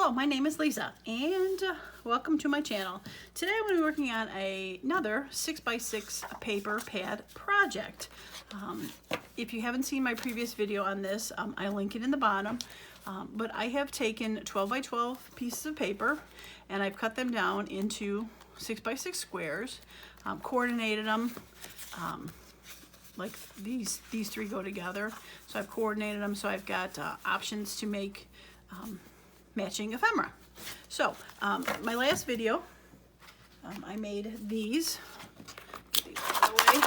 Hello, my name is Lisa and welcome to my channel. Today I'm going to be working on another 6x6 paper pad project. If you haven't seen my previous video on this, I link it in the bottom. But I have taken 12x12 pieces of paper and I've cut them down into 6x6 squares, coordinated them like these three go together. So I've coordinated them so I've got options to make matching ephemera. So my last video, I made these. Get these out of the way.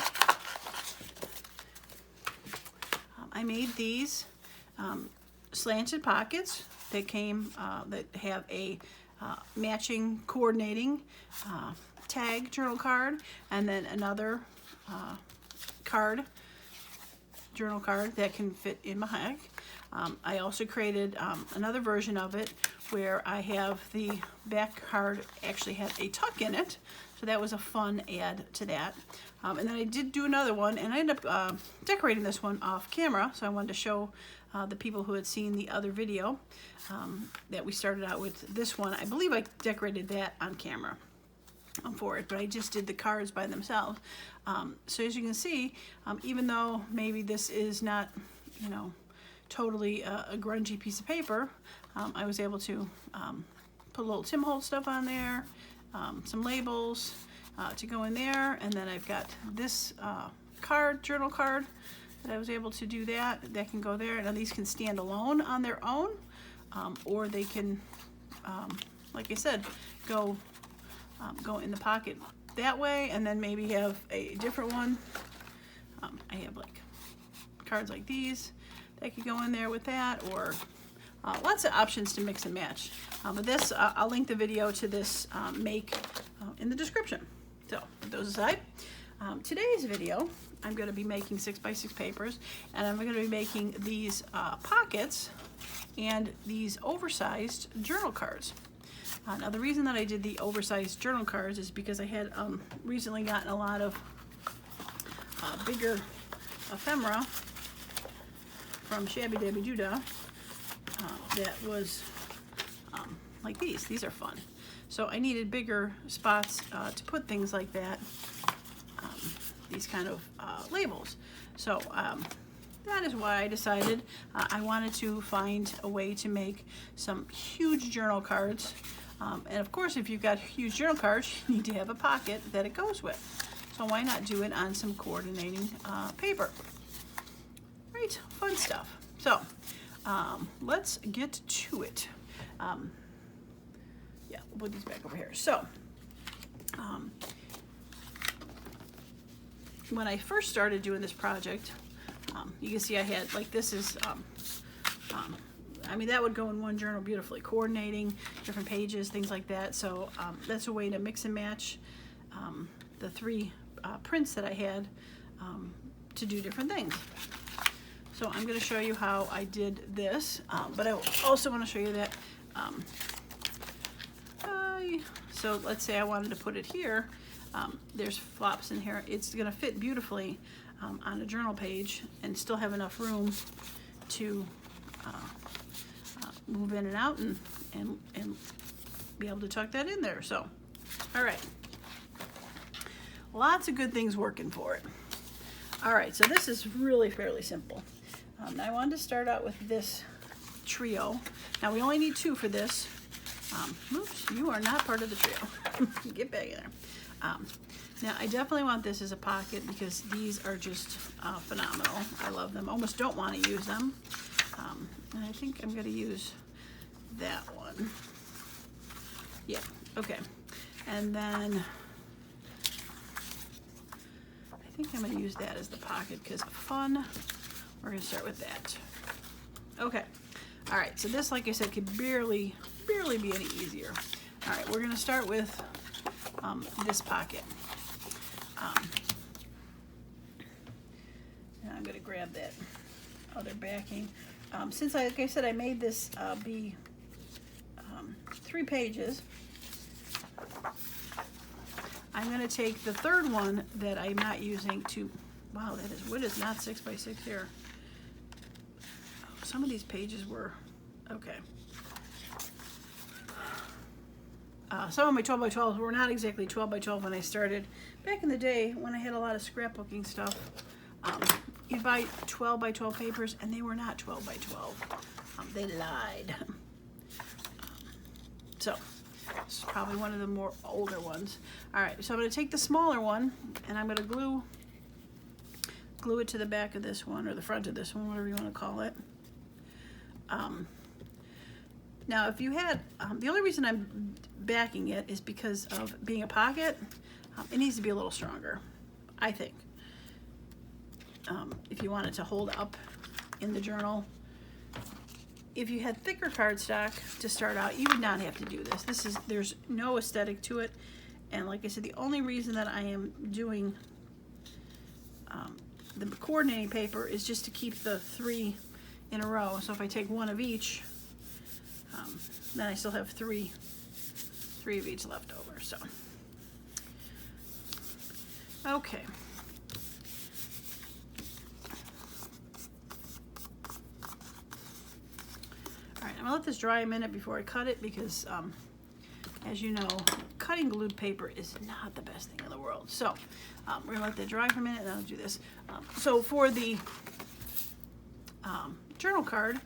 I made these slanted pockets that came that have a matching coordinating tag journal card, and then another journal card that can fit in my bag. I also created another version of it where I have the back card actually had a tuck in it, so that was a fun add to that. And then I did do another one, and I ended up decorating this one off camera, so I wanted to show the people who had seen the other video that we started out with this one. I believe I decorated that on camera for it, but I just did the cards by themselves. So as you can see, even though maybe this is not, you know, totally a grungy piece of paper, I was able to put a little Tim Holtz stuff on there, some labels to go in there, and then I've got this journal card that I was able to do that can go there. Now these can stand alone on their own, or they can, like I said, go in the pocket that way, and then maybe have a different one. I have like cards like these that could go in there with that, or lots of options to mix and match. But this, I'll link the video to this make in the description. So put those aside. Today's video, I'm going to be making 6x6 papers, and I'm going to be making these pockets and these oversized journal cards. Now the reason that I did the oversized journal cards is because I had recently gotten a lot of bigger ephemera from Shabby Dabby Doodah that was like these. These are fun. So I needed bigger spots to put things like that, these kind of labels. So that is why I decided I wanted to find a way to make some huge journal cards. And of course, if you've got huge journal cards, you need to have a pocket that it goes with. So why not do it on some coordinating paper? Right, fun stuff. So let's get to it. Yeah, we'll put these back over here. So when I first started doing this project, you can see I had, like, this is I mean, that would go in one journal beautifully, coordinating different pages, things like that. So that's a way to mix and match the three prints that I had to do different things. So I'm going to show you how I did this, but I also want to show you that, so let's say I wanted to put it here. There's flops in here. It's going to fit beautifully on a journal page and still have enough room to move in and out and be able to tuck that in there. So, all right. Lots of good things working for it. All right, so this is really fairly simple. I wanted to start out with this trio. Now we only need two for this. Oops, you are not part of the trio. Get back in there. Now I definitely want this as a pocket because these are just phenomenal. I love them. Almost don't want to use them. And I think I'm going to use that one. Yeah, okay. And then I think I'm going to use that as the pocket because fun. We're going to start with that. Okay. All right, so this, like I said, could barely be any easier. All right, we're going to start with this pocket. And I'm going to grab that other backing. Since, like I said, I made this be 3 pages, I'm going to take the third one that I'm not using to, wow, that is wood is not 6x6 here. Some of these pages were, okay. Some of my 12 by 12s were not exactly 12 by 12 when I started. Back in the day when I had a lot of scrapbooking stuff, you'd buy 12 by 12 papers and they were not 12 by 12. They lied. So this is probably one of the more older ones. All right, so I'm going to take the smaller one and I'm going to glue it to the back of this one, or the front of this one, whatever you want to call it. Now, if you had, the only reason I'm backing it is because of being a pocket. It needs to be a little stronger, I think. If you want it to hold up in the journal. If you had thicker cardstock to start out, you would not have to do this. There's no aesthetic to it. And like I said, the only reason that I am doing the coordinating paper is just to keep the 3 in a row. So if I take one of each, then I still have three of each left over. So, okay. All right, I'm gonna let this dry a minute before I cut it because, as you know, cutting glued paper is not the best thing in the world. So we're gonna let that dry for a minute and I'll do this. So for the journal card,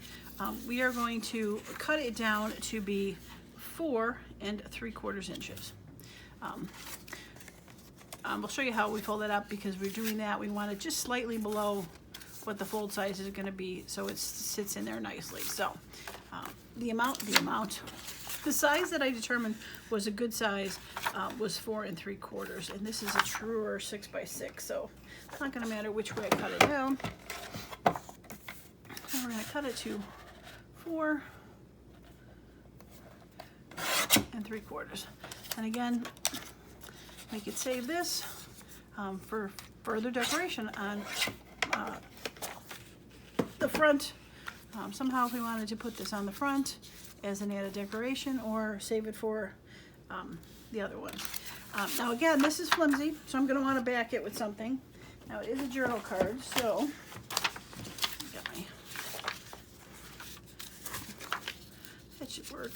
we are going to cut it down to be 4 3/4 inches. We'll show you how we fold it up because we're doing that. We want it just slightly below what the fold size is going to be so it sits in there nicely. So the size that I determined was a good size was 4 3/4, and this is a truer 6 by 6, so it's not going to matter which way I cut it down. And we're going to cut it to 4 3/4. And again, we could save this for further decoration on the front. Somehow if we wanted to put this on the front as an added decoration, or save it for the other one. Now again, this is flimsy, so I'm going to want to back it with something. Now it is a journal card, so that should work.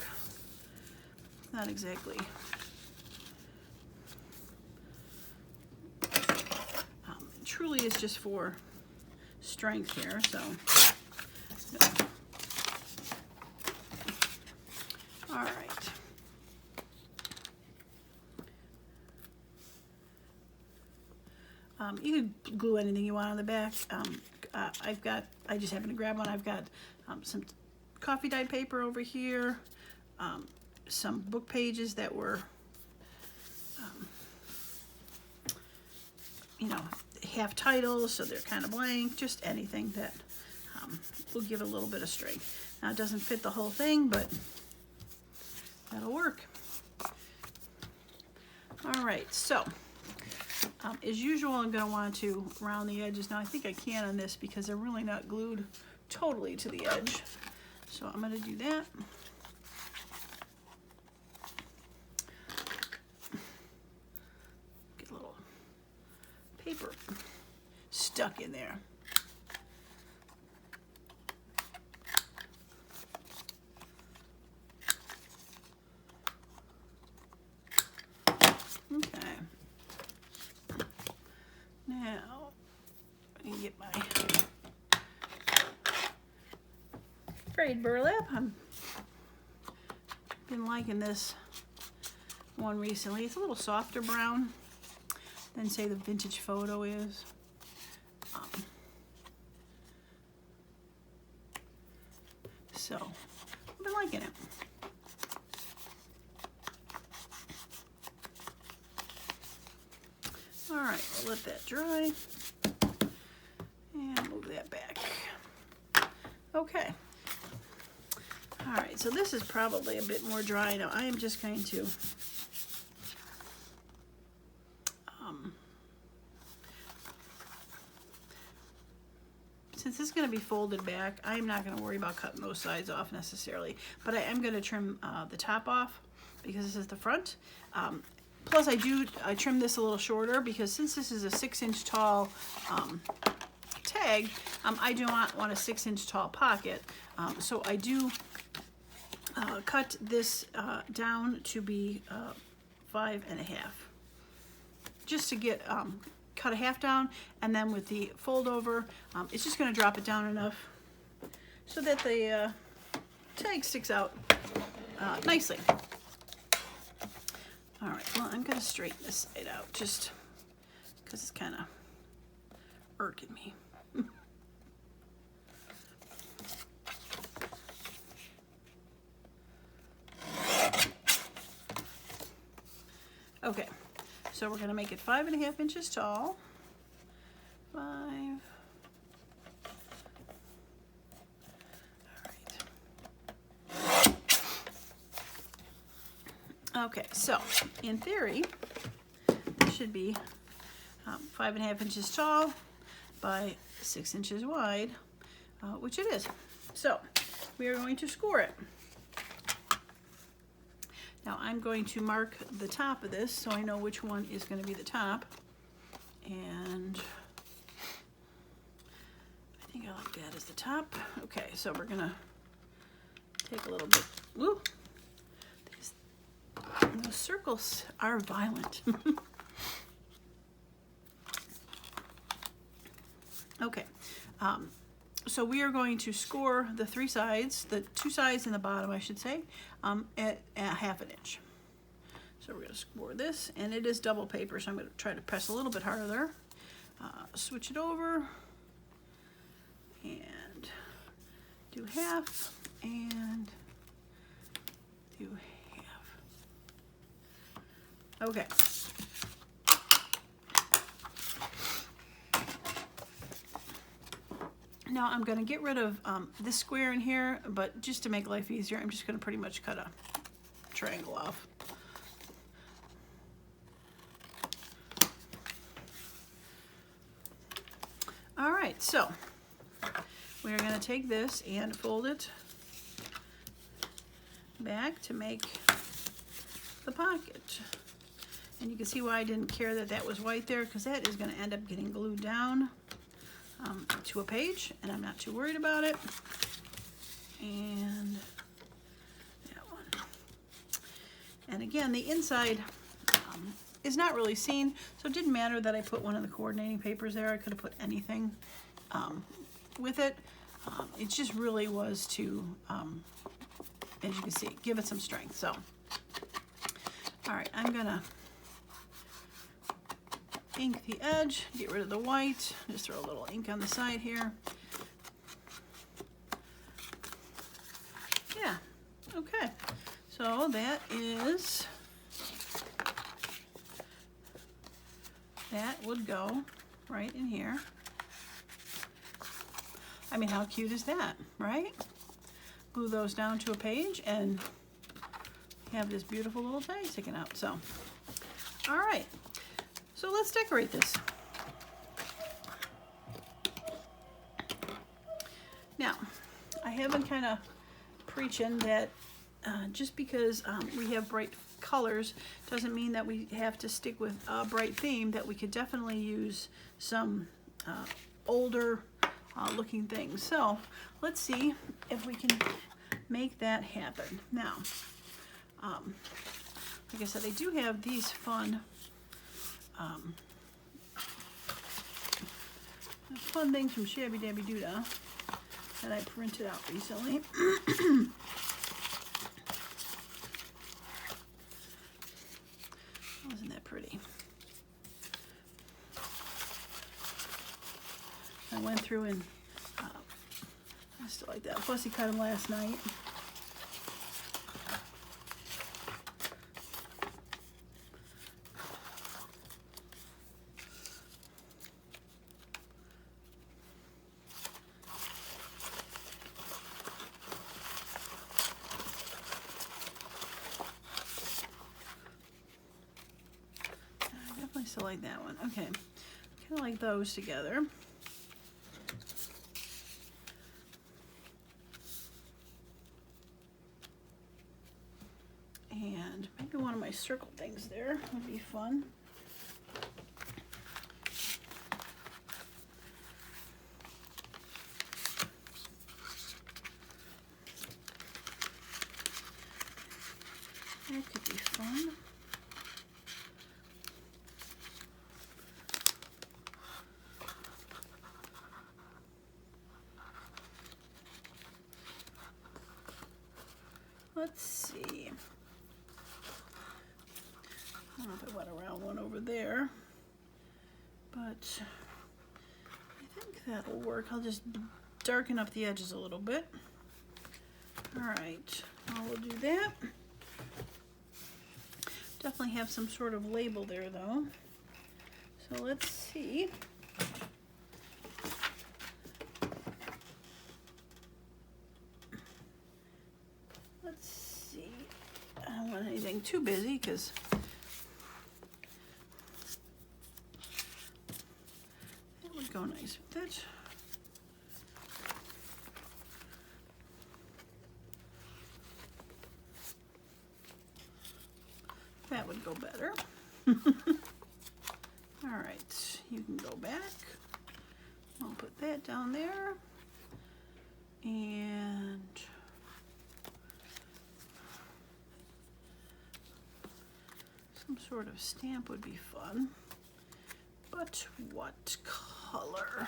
Not exactly. Truly is just for strength here, so. No. All right. You can glue anything you want on the back. I just happened to grab one. I've got some coffee dyed paper over here, some book pages that were, half titles, so they're kind of blank, just anything that will give it a little bit of strength. Now it doesn't fit the whole thing, but that'll work. All right, so as usual, I'm going to want to round the edges. Now I think I can on this because they're really not glued totally to the edge. So I'm going to do that. Get a little paper stuck in there. Okay. Now, I can get my frayed burlap. I've been liking this one recently. It's a little softer brown than, say, the vintage photo is. So, I've been liking it. All right, we'll let that dry and move that back. Okay. All right, so this is probably a bit more dry now. I am just going to since this is going to be folded back, I am not going to worry about cutting those sides off necessarily, but I am going to trim the top off because this is the front. Plus I trim this a little shorter because since this is a 6-inch tall tag, I do not want a 6-inch tall pocket. So I do cut this down to be 5.5, just to get cut a half down, and then with the fold over, it's just going to drop it down enough so that the tag sticks out nicely. All right, well, I'm going to straighten this side out just because it's kind of irking me. Okay, so we're going to make it 5.5 inches tall. 5. All right. Okay, so in theory, this should be 5.5 inches tall by 6 inches wide, which it is. So we are going to score it. Now I'm going to mark the top of this so I know which one is going to be the top. And I think I like that as the top. Okay, so we're going to take a little bit. Woo! Those circles are violent. Okay, so we are going to score the 3 sides, the 2 sides and the bottom, I should say, at 1/2 inch. So we're going to score this, and it is double paper, so I'm going to try to press a little bit harder. Switch it over, and do 1/2, and do 1/2. Okay. Now I'm going to get rid of this square in here, but just to make life easier, I'm just going to pretty much cut a triangle off. All right, so we're going to take this and fold it back to make the pocket. And you can see why I didn't care that that was white there, because that is going to end up getting glued down to a page, and I'm not too worried about it. And that one. And again, the inside is not really seen, so it didn't matter that I put one of the coordinating papers there. I could have put anything with it. It just really was to, as you can see, give it some strength. So, all right, I'm gonna ink the edge, get rid of the white, just throw a little ink on the side here. Yeah, okay, so that would go right in here. I mean, how cute is that, right? Glue those down to a page and have this beautiful little tag sticking out. So, all right. So let's decorate this. Now, I have been kind of preaching that just because we have bright colors doesn't mean that we have to stick with a bright theme, that we could definitely use some older looking things. So let's see if we can make that happen. Now, like I said, I do have these fun things from Shabby Dabby Doodah that I printed out recently. Wasn't that pretty? I went through and I still like that. Plus, he cut them last night. I still like that one. Okay, kind of like those together. And maybe one of my circle things there would be fun. That could be fun. Let's see. I don't know if I went around one over there, but I think that'll work. I'll just darken up the edges a little bit. All right, I will do that. Definitely have some sort of label there though. So let's see. Let's see. I don't want anything too busy because that would go nice with it. That would go better. All right, you can go back. I'll put that down there. And some sort of stamp would be fun. But what color?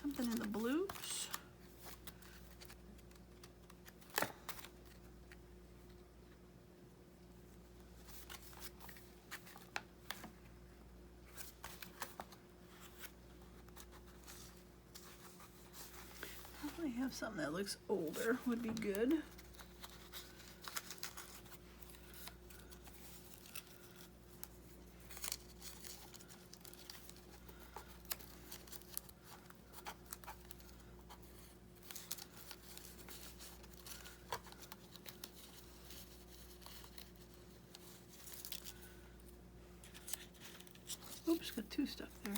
Something in the blues. Have something that looks older would be good. Oops, got two stuck there.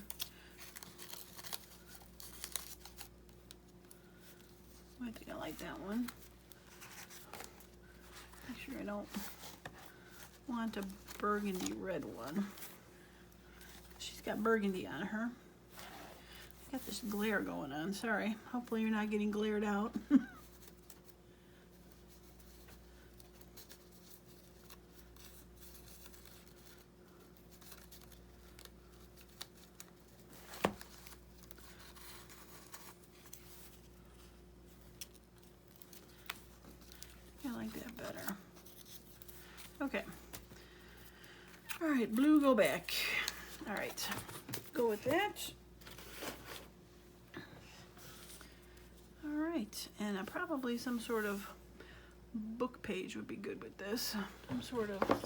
I think I like that one. Make sure I don't want a burgundy red one. She's got burgundy on her. Got this glare going on, sorry. Hopefully you're not getting glared out. I like that better. Okay. All right, blue, go back. All right, go with that. All right, and probably some sort of book page would be good with this. Some sort of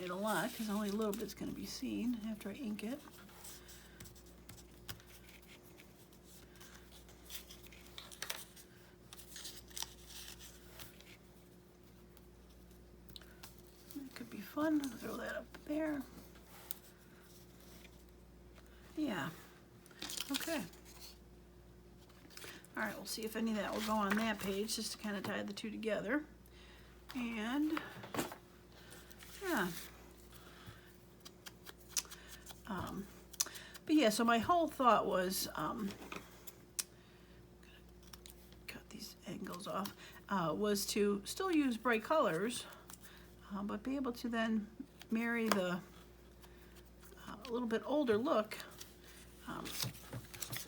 a lot because only a little bit's going to be seen after I ink it. That could be fun. I'll throw that up there. Yeah. Okay. All right, we'll see if any of that will go on that page just to kind of tie the two together. And yeah. But yeah, so my whole thought was, cut these angles off, was to still use bright colors, but be able to then marry the a little bit older look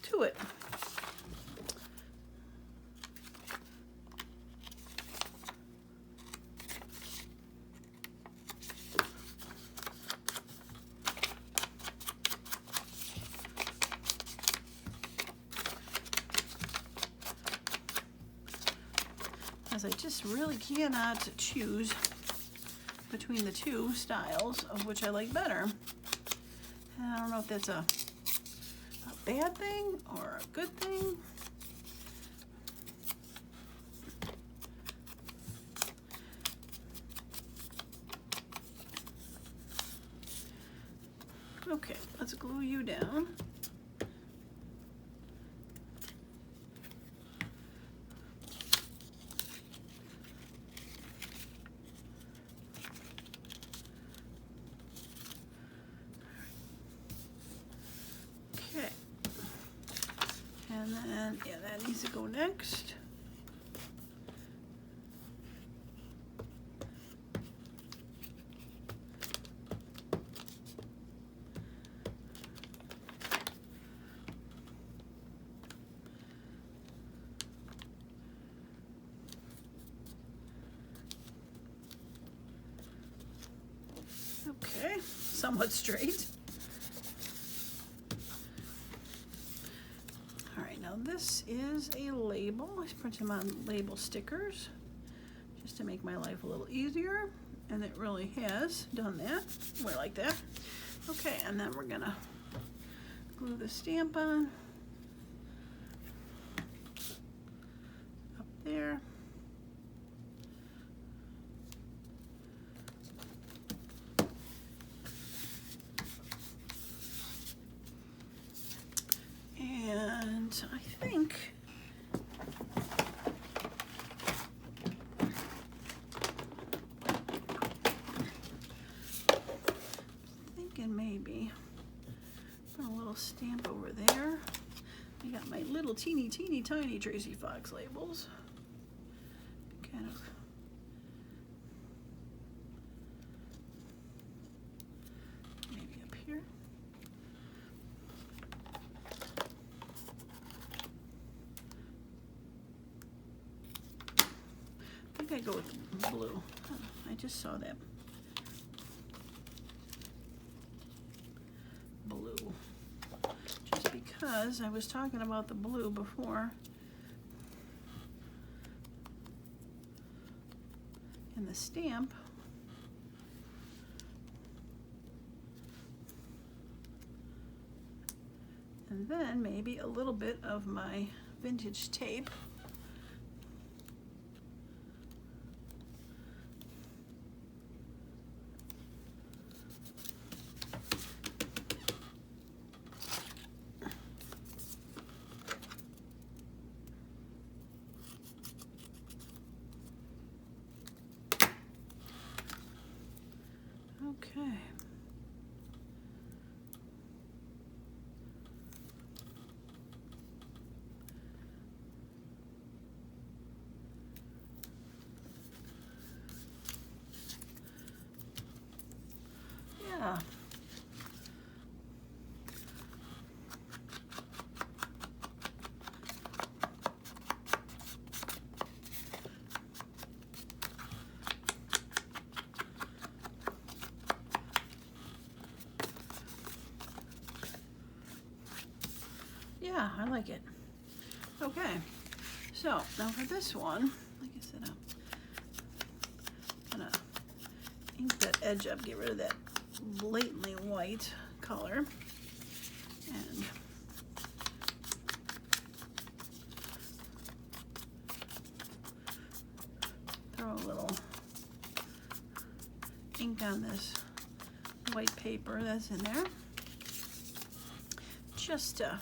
to it. I just really cannot choose between the two styles of which I like better. And I don't know if that's a bad thing or a good thing. Okay, let's glue you down. And then, yeah, that needs to go next. Okay, somewhat straight. All right, now this is a label. I print them on label stickers just to make my life a little easier, and it really has done that. I like that. Okay, and then we're gonna glue the stamp on up there. And I think maybe put a little stamp over there. I got my little teeny tiny Tracy Fox labels. Kind of maybe up here. I think I go with blue. I just saw that. Blue. Just because I was talking about the blue before in the stamp. And then maybe a little bit of my vintage tape. Okay. Yeah. Yeah, I like it. Okay, so now for this one, like I said, I'm gonna ink that edge up, get rid of that blatantly white color, and throw a little ink on this white paper that's in there, just to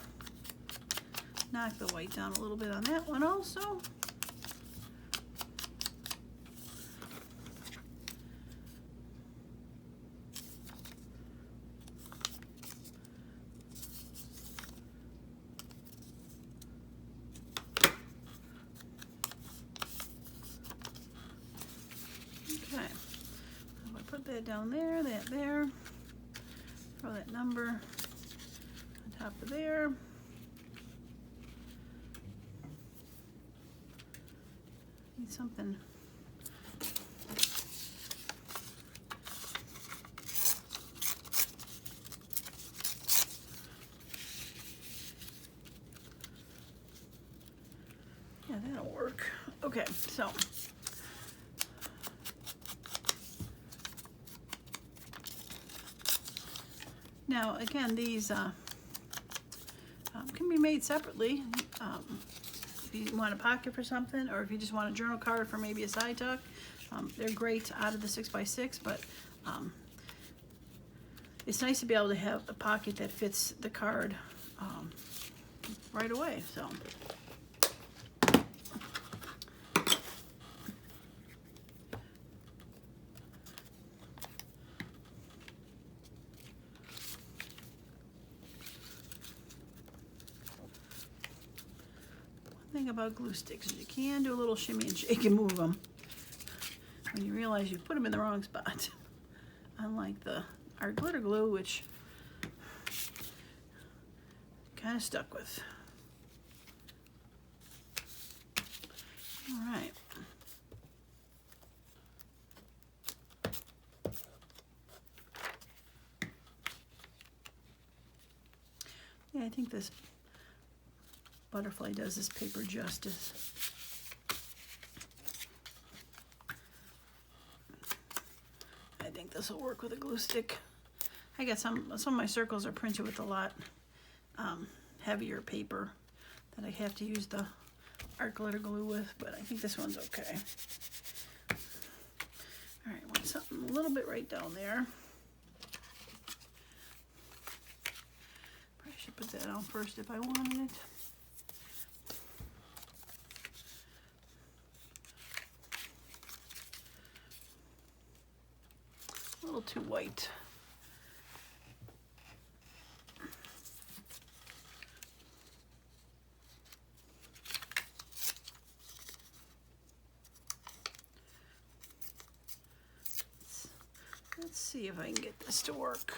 knock the white down a little bit on that one also. Okay, I'm gonna put that down there, that there, throw that number on top of there. Need something. Yeah, that'll work. Okay, so now again, these can be made separately. If you want a pocket for something, or if you just want a journal card for maybe a side tuck, they're great out of the 6x6, but it's nice to be able to have a pocket that fits the card right away. So thing about glue sticks is you can do a little shimmy and shake and move them when you realize you put them in the wrong spot. Unlike the art glitter glue, which kind of stuck with. All right. Yeah, I think this butterfly does this paper justice. I think this will work with a glue stick. I got some of my circles are printed with a lot heavier paper that I have to use the art glitter glue with, but I think this one's okay. All right, I want something a little bit right down there. Probably should put that on first if I wanted it. A little too white. Let's see if I can get this to work.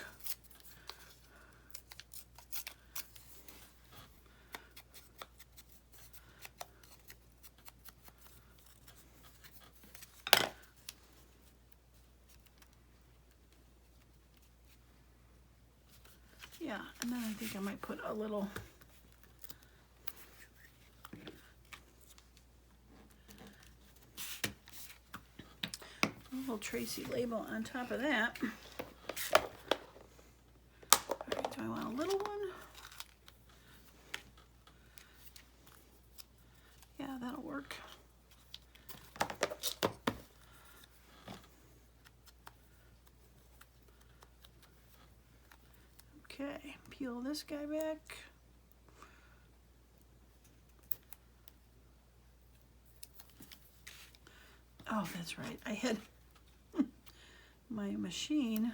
Yeah, and then I think I might put a little Tracy label on top of that. All right, do I want a little one? Yeah, that'll work. Okay, peel this guy back. Oh, that's right. I had my machine,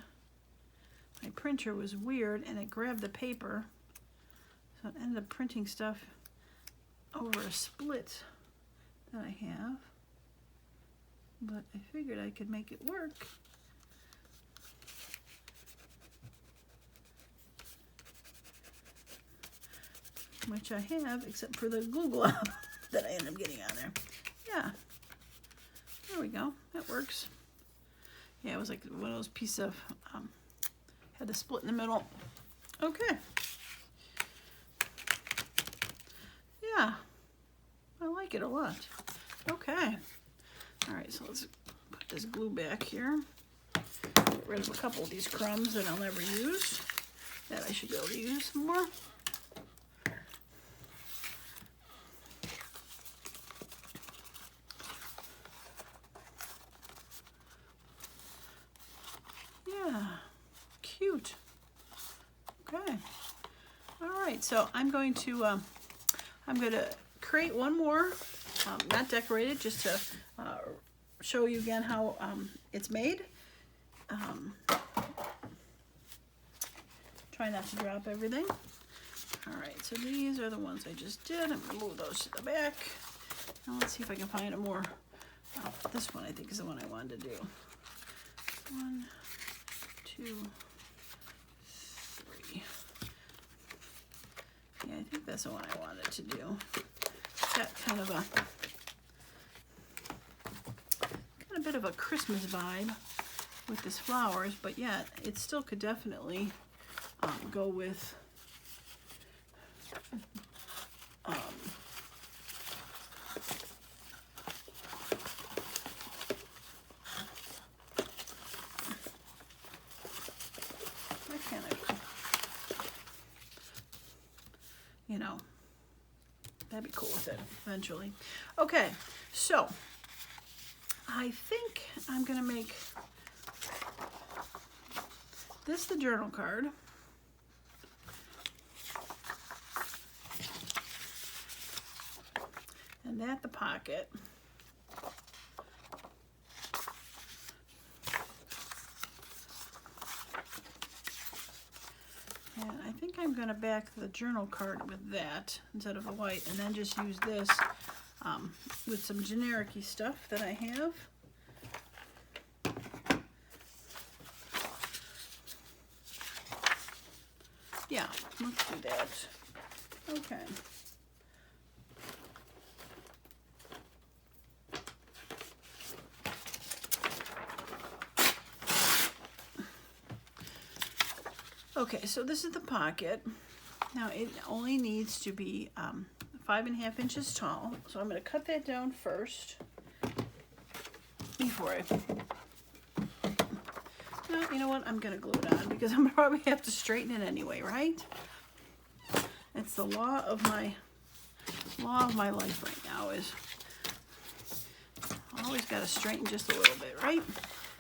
my printer was weird and it grabbed the paper, so it ended up printing stuff over a split that I have, but I figured I could make it work. Which I have, except for the glue glob that I ended up getting on there. Yeah, there we go, that works. Yeah, it was like one of those pieces of, had the split in the middle. Okay. Yeah, I like it a lot. Okay. All right, so let's put this glue back here. Get rid of a couple of these crumbs that I'll never use, that I should be able to use some more. Cute. Okay. All right. So I'm going to create one more, not decorated, just to show you again how it's made. Try not to drop everything. All right. So these are the ones I just did. I'm gonna move those to the back. Now let's see if I can find a more. This one I think is the one I wanted to do. 1, 2, 3. Yeah, I think that's the one I wanted to do. It's got kind of a bit of a Christmas vibe with this flowers, but yet it still could definitely go with you know, that'd be cool with it eventually. Okay, so I think I'm gonna make this the journal card. And that the pocket. And I think I'm going to back the journal card with that instead of the white, and then just use this with some generic-y stuff that I have. Yeah, let's do that. Okay. Okay, so this is the pocket. Now it only needs to be 5.5 inches tall. So I'm going to cut that down first before I... No, you know what? I'm going to glue it on because I'm probably have to straighten it anyway, right? It's the law of my life right now is always got to straighten just a little bit, right?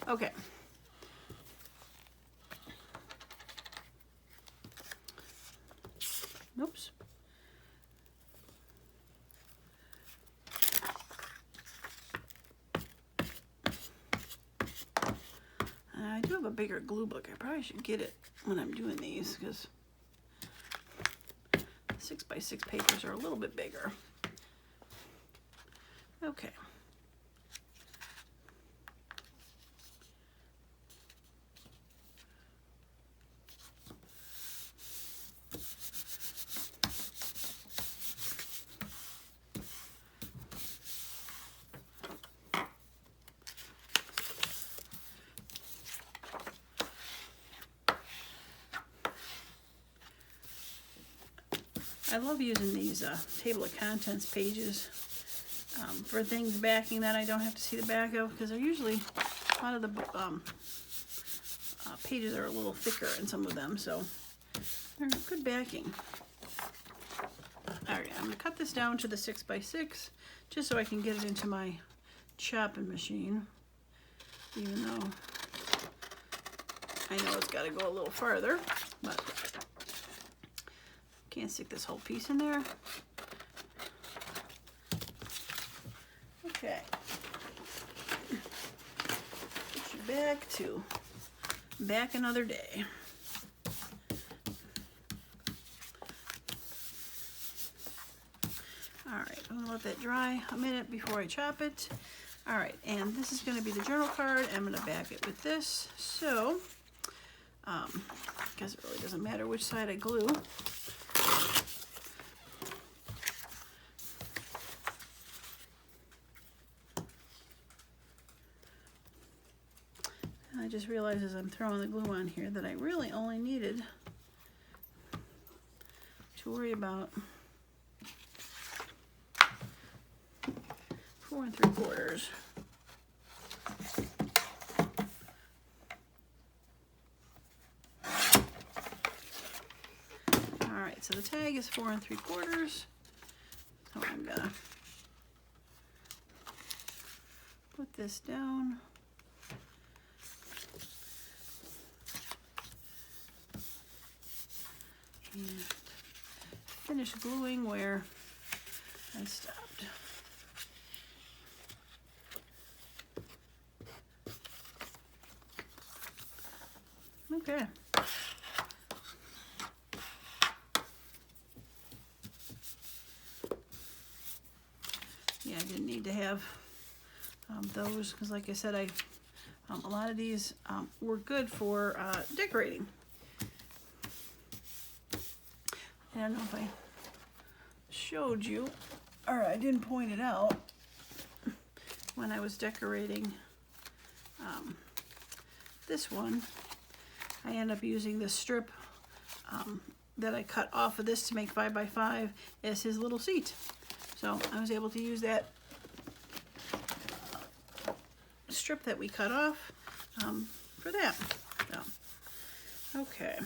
Okay. Oops. I do have a bigger glue book. I probably should get it when I'm doing these because 6x6 papers are a little bit bigger. Okay. I love using these table of contents pages for things backing that I don't have to see the back of, because they're usually, a lot of the pages are a little thicker in some of them, so they're good backing. Alright, I'm going to cut this down to the 6x6 just so I can get it into my chopping machine, even though I know it's got to go a little farther, but can't stick this whole piece in there. Okay. Put you back to back another day. Alright, I'm going to let that dry a minute before I chop it. Alright, and this is going to be the journal card. I'm going to back it with this. So, because it really doesn't matter which side I glue. I just realized as I'm throwing the glue on here that I really only needed to worry about 4 3/4. Alright, so the tag is 4 3/4. So I'm gonna put this down. And finish gluing where I stopped. Okay. Yeah, I didn't need to have those because, like I said, a lot of these were good for decorating. I don't know if I showed you, or I didn't point it out when I was decorating this one. I end up using this strip that I cut off of this to make 5x5 as his little seat. So I was able to use that strip that we cut off for that. So, okay.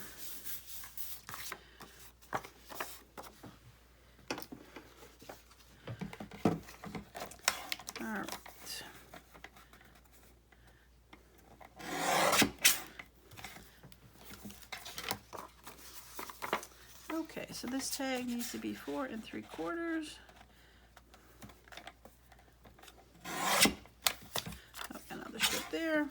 Okay, so this tag needs to be 4 3/4. Oh, another strip there.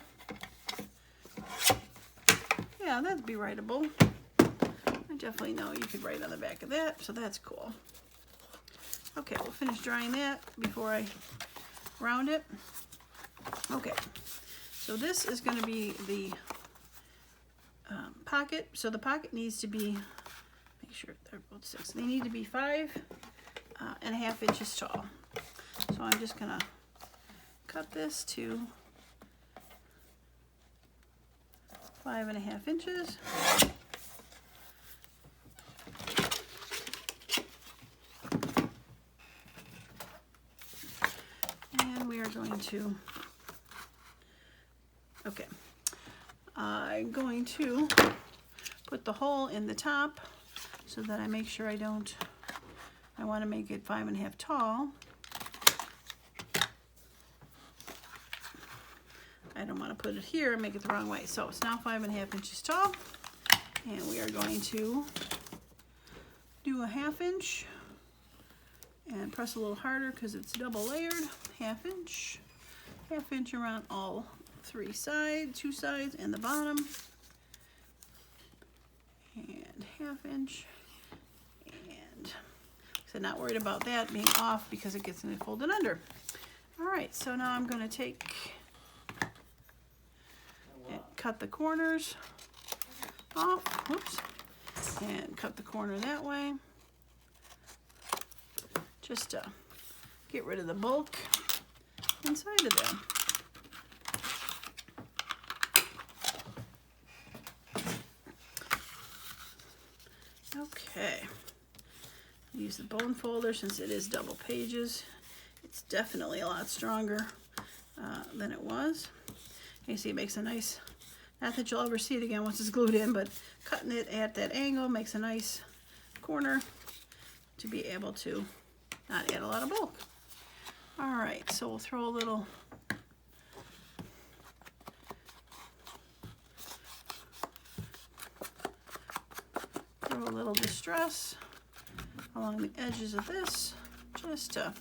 Yeah, that'd be writable. I I definitely know you could write on the back of that, so that's cool. Okay, we'll finish drying that before I round it. Okay, so this is going to be the pocket. So the pocket needs to be, make sure they're both 6. They need to be 5.5 inches tall. So I'm just going to cut this to 5.5 inches. And we are going to, okay, I'm going to put the hole in the top so that I make sure I don't, I want to make it 5.5 tall. I don't want to put it here and make it the wrong way. So it's now 5.5 inches tall, and we are going to do a 1/2 inch and press a little harder because it's double layered. 1/2 inch, 1/2 inch around all 3 sides, 2 sides, and the bottom, and 1/2 inch. And so not worried about that being off because it gets in it folded under. All right, so now I'm going to take and cut the corners off. Whoops, and cut the corner that way. Just to get rid of the bulk inside of there. Okay, use the bone folder since it is double pages. It's definitely a lot stronger than it was. You see it makes a nice, not that you'll ever see it again once it's glued in, but cutting it at that angle makes a nice corner to be able to not add a lot of bulk. All right, so we'll throw a little distress along the edges of this just to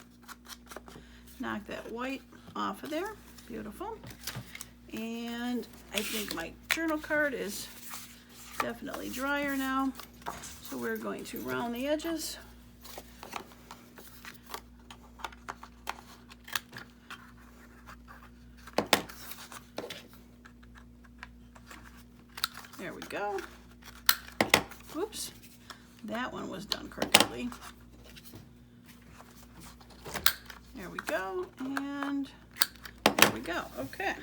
knock that white off of there. Beautiful. And I think my journal card is definitely drier now, so we're going to round the edges. There we go. Whoops, that one was done crookedly. There we go, and there we go. Okay.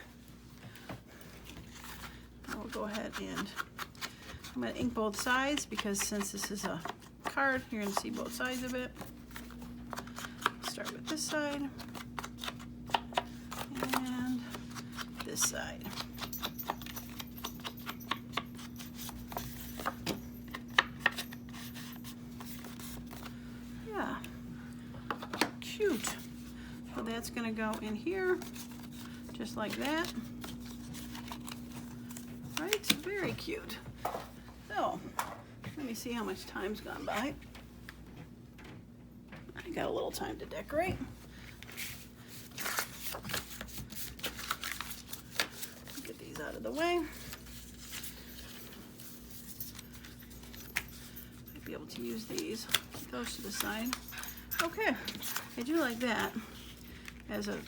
Now we'll go ahead and I'm going to ink both sides because since this is a card, you're going to see both sides of it. Start with this side and this side. Yeah, cute. So that's going to go in here just like that. Right, very cute. So, let me see how much time's gone by. I got a little time to decorate. Get these out of the way. Might be able to use these. Keep those to the side. Okay, I do like that as a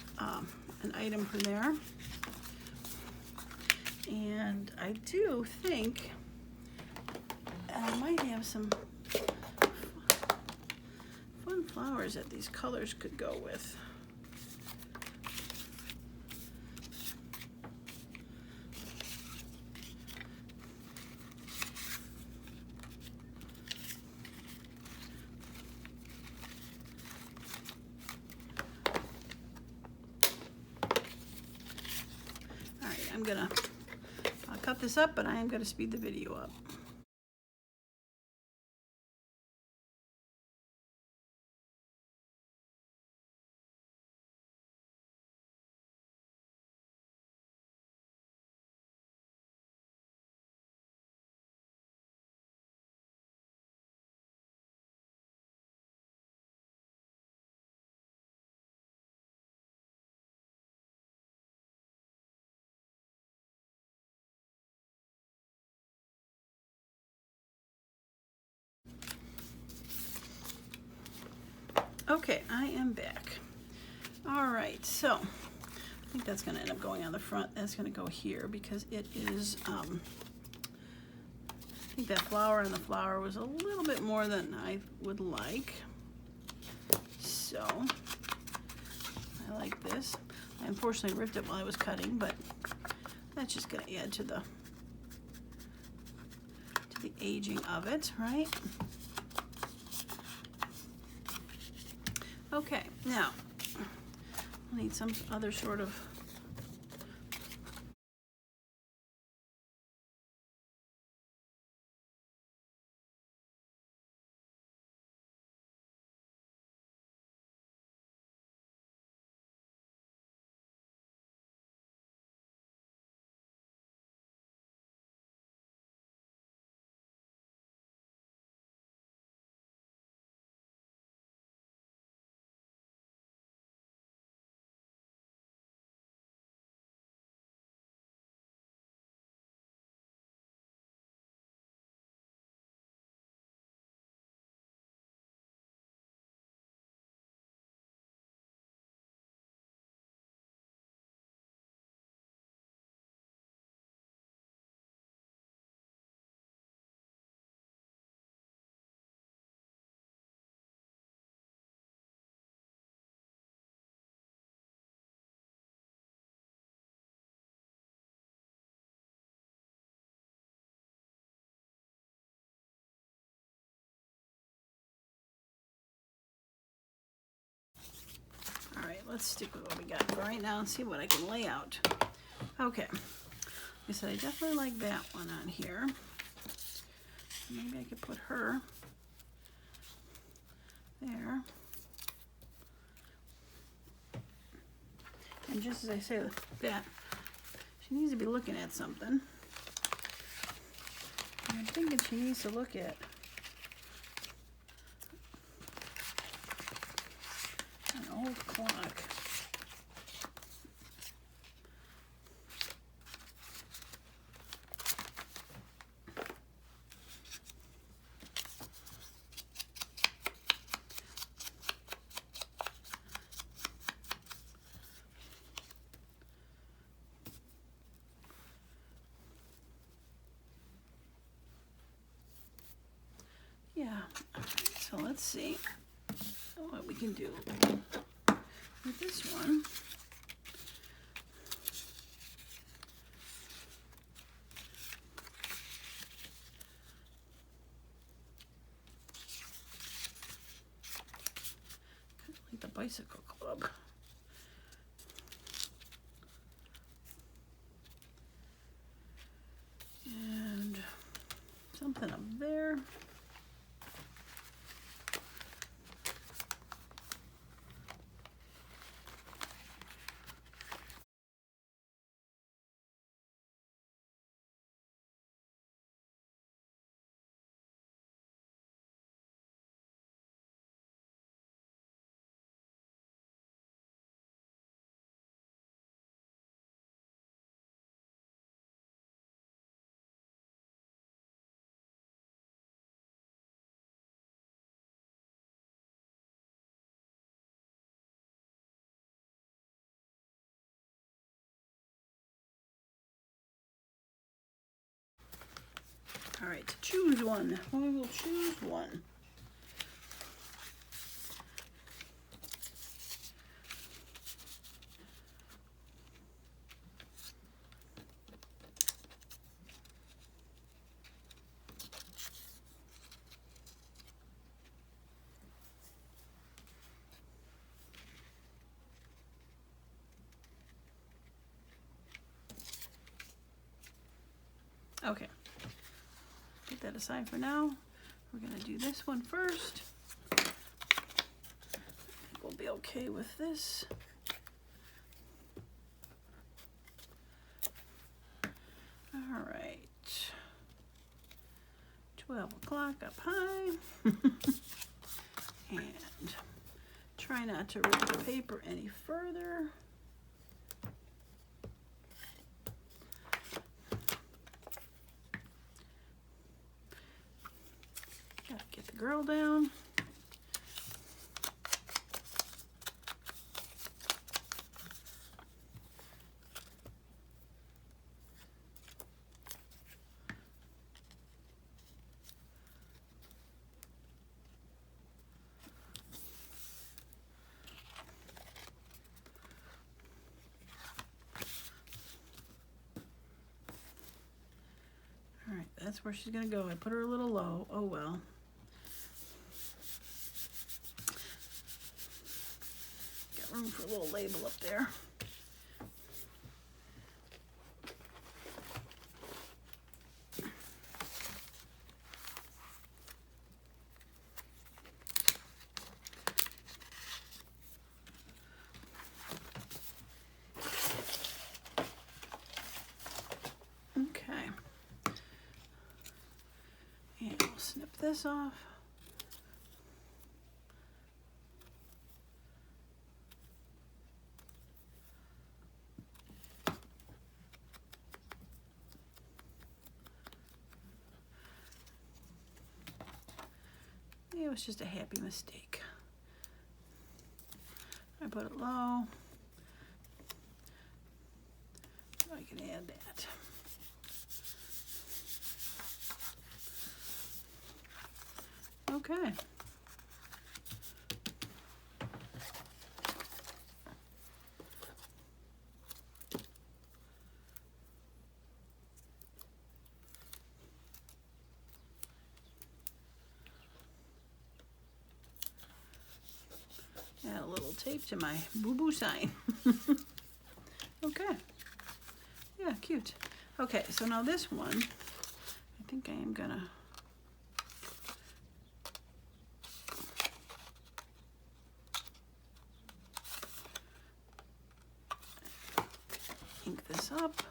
an item for there. And I do think I might have some fun flowers that these colors could go with. All right, I'll cut this up, but I am gonna speed the video up. Okay, I am back. All right, so I think that's going to end up going on the front. That's going to go here because it is, I think that flower on the flower was a little bit more than I would like. So I like this. I unfortunately ripped it while I was cutting, but that's just going to add to the aging of it, right? Okay, now I need some other sort of all right, let's stick with what we got for right now and see what I can lay out. Okay, I said I definitely like that one on here. Maybe I could put her there. And just as I say that, she needs to be looking at something. And I'm thinking she needs to look at an old clock. Yeah, so let's see what we can do with this one. Kind of like the bicycle club. And something up there. All right, choose one. I will choose one. Okay, put that aside for now. We're gonna do this one first. I think we'll be okay with this. All right, 12 o'clock up high. And try not to rip the paper any further. Gotta get the girl down. that's where she's gonna go. I put her a little low. Oh well. Got room for a little label up there. Okay. And we'll snip this off. It was just a happy mistake. I put it low. I can add that. Okay. Add a little tape to my boo-boo sign. Okay. Yeah, cute. Okay, so now this one, I think I am gonna ink this up.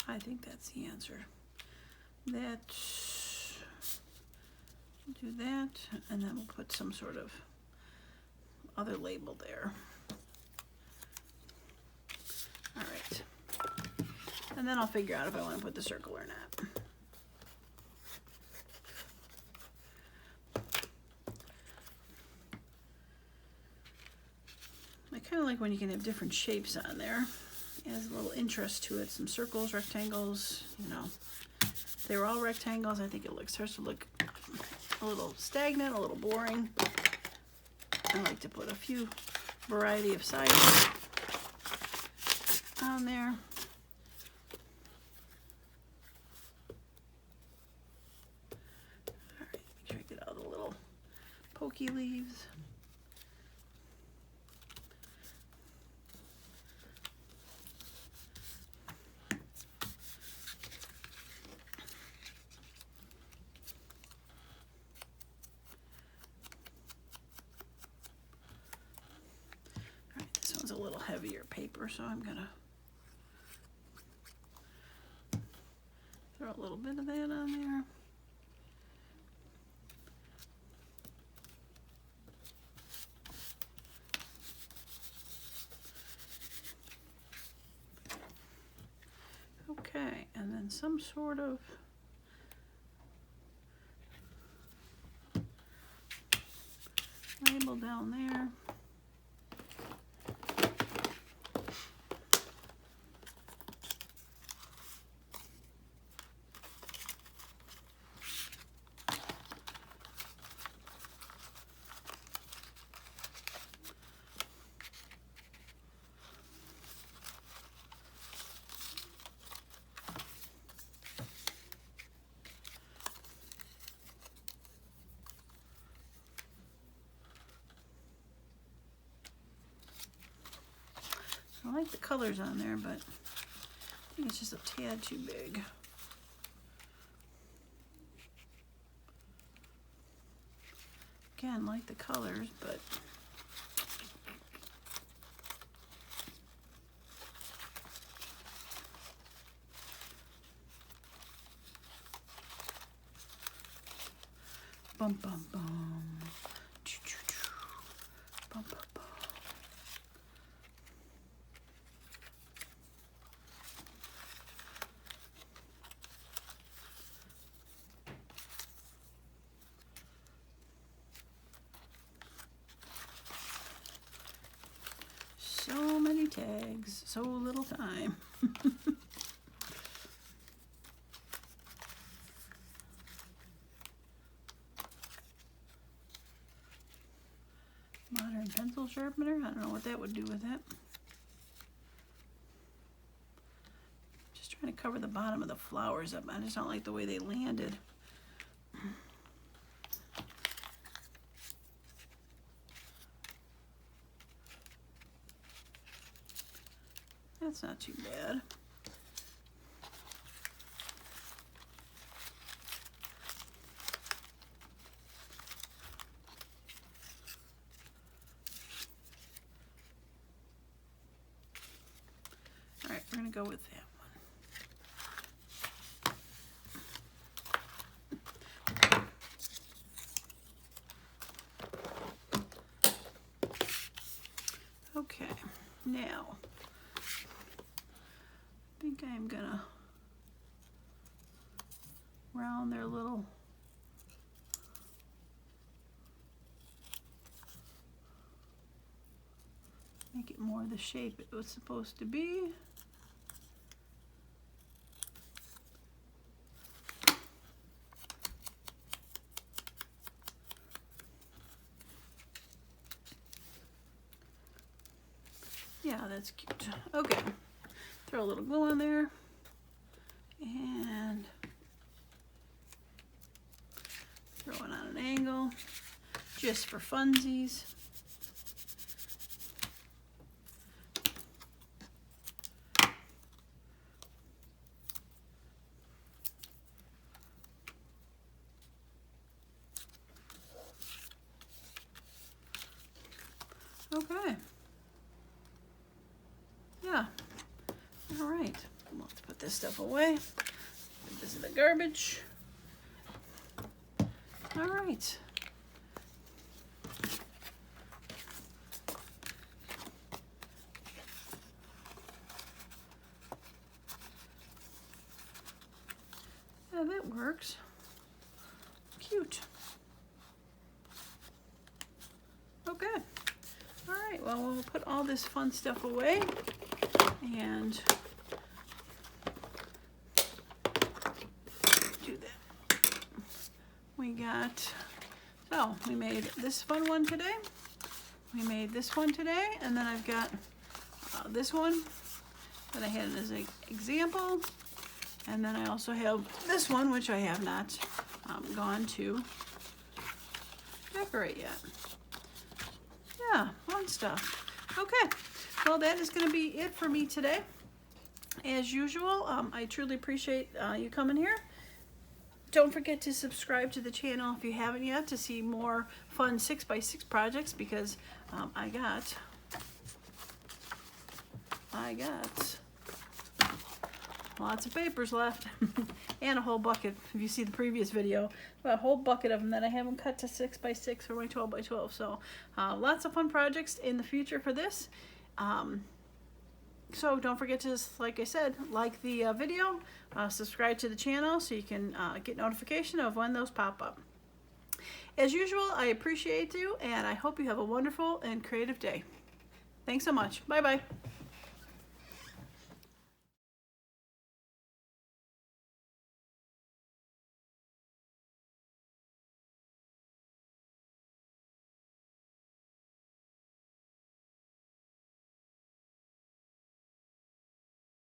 I think that's the answer. That, do that, and then we'll put some sort of other label there. All right. And then I'll figure out if I want to put the circle or not. I kind of like when you can have different shapes on there. It has a little interest to it. Some circles, rectangles, you know. If they were all rectangles, I think it starts to look a little stagnant, a little boring. I like to put a few variety of sizes on there. All right, make sure I get all the little pokey leaves. A little heavier paper, so I'm gonna throw a little bit of that on there. Okay, and then some sort of label down there. I like the colors on there, but I think it's just a tad too big. Again, like the colors, but bum bum bum. Bum bum bum. So many tags, so little time. sharpener. I don't know what that would do with it. Just trying to cover the bottom of the flowers up. I just don't like the way they landed. That's not too bad. All right, we're gonna go with that one. Okay, now I think I'm gonna round their little make it more the shape it was supposed to be. Yeah, that's cute. Okay, throw a little glue on there and throw it on an angle just for funsies. Okay. Yeah. All right. We'll have to put this stuff away. Put this in the garbage. All right. Yeah, that works. Cute. Okay. All right, well, we'll put all this fun stuff away and do that. We got, so we made this fun one today. We made this one today, and then I've got this one that I had as an example. And then I also have this one, which I have not gone to decorate yet. Yeah, fun stuff. Okay, well, that is going to be it for me today. As usual, I truly appreciate you coming here. Don't forget to subscribe to the channel if you haven't yet to see more fun 6x6 projects, because I got lots of papers left and a whole bucket. If you see the previous video, a whole bucket of them that I haven't cut to 6x6 for my 12x12. So lots of fun projects in the future for this. So don't forget to, like I said, like the video, subscribe to the channel so you can get notification of when those pop up. As usual, I appreciate you, and I hope you have a wonderful and creative day. Thanks so much. Bye-bye.